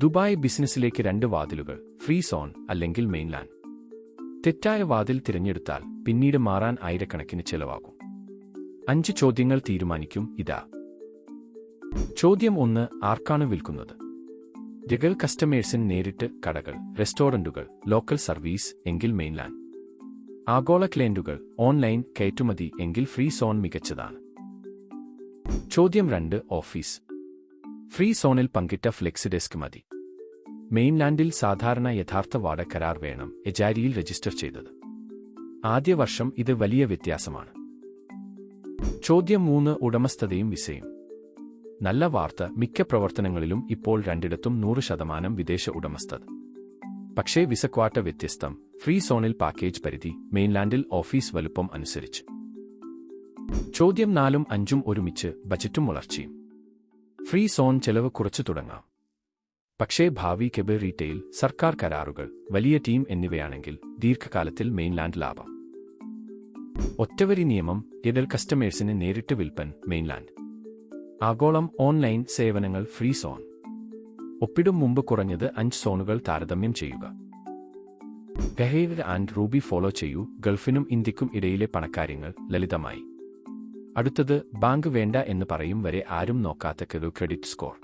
Dubai ബിസിനസ്സിലേക്ക് 2 വാതിലുകൾ, free zone അല്ലെങ്കിൽ മെയിൻലാൻഡ്. തെറ്റായ വാതിൽ തിരഞ്ഞെടുത്താൽ പിന്നീട് മാറാൻ ആയിരക്കണക്കിന് ചെലവാകും. 5 ചോദ്യങ്ങൾ തീരുമാനിക്കും ഇതാ. ചോദ്യം 1. ആർക്കാണ് വിൽക്കുന്നത്? ജഗൽ കസ്റ്റമേഴ്സിന് നേരിട്ട്, കടകൾ, റെസ്റ്റോറന്റുകൾ, ലോക്കൽ സർവീസ് എങ്കിൽ മെയിൻലാൻഡ്. ആഗോള ക്ലയന്റുകൾ, ഓൺലൈൻ, കയറ്റുമതി എങ്കിൽ ഫ്രീ സോൺ മികച്ചതാണ്. ചോദ്യം 2. ഓഫീസ്. ഫ്രീ സോണിൽ പങ്കിട്ട ഫ്ലെക്സ് ഡെസ്ക് മതി. മെയിൻലാൻഡിൽ സാധാരണ യഥാർത്ഥ വാടക കരാർ വേണം, എജാരിയിൽ രജിസ്റ്റർ ചെയ്തത്. ആദ്യ വർഷം ഇത് വലിയ വ്യത്യാസമാണ്. ചോദ്യം 3. ഉടമസ്ഥതയും വിസയും. നല്ല വാർത്ത, മിക്ക പ്രവർത്തനങ്ങളിലും ഇപ്പോൾ രണ്ടിടത്തും 100% വിദേശ ഉടമസ്ഥത. പക്ഷേ വിസക്വാട്ട വ്യത്യസ്തം. ഫ്രീ സോണിൽ പാക്കേജ് പരിധി, മെയിൻലാൻഡിൽ ഓഫീസ് വലുപ്പം അനുസരിച്ച്. ചോദ്യം 4ഉം 5ഉം ഒരുമിച്ച്, ബജറ്റും വളർച്ചയും. ഫ്രീ സോൺ ചെലവ് കുറച്ചു തുടങ്ങാം. പക്ഷേ ഭാവി കെബ് റീറ്റെയിൽ, സർക്കാർ കരാറുകൾ, വലിയ ടീം എന്നിവയാണെങ്കിൽ ദീർഘകാലത്തിൽ മെയിൻലാൻഡ് ലാഭം. ഒറ്റവരി നിയമം, ഇടൽ കസ്റ്റമേഴ്സിന് നേരിട്ട് വിൽപ്പൻ, മെയിൻലാൻഡ്. ആഗോളം, ഓൺലൈൻ സേവനങ്ങൾ, ഫ്രീ സോൺ. ഒപ്പിടും മുമ്പ് കുറഞ്ഞത് 5 സോണുകൾ താരതമ്യം ചെയ്യുക. ഗഹേർ ആൻഡ് റൂബി ഫോളോ ചെയ്യൂ. ഗൾഫിനും ഇന്ത്യക്കും ഇടയിലെ പണക്കാര്യങ്ങൾ ലളിതമായി. അടുത്തത്, ബാങ്ക് വേണ്ട എന്ന് പറയും വരെ ആരും നോക്കാത്ത ക്രെഡിറ്റ് സ്കോർ.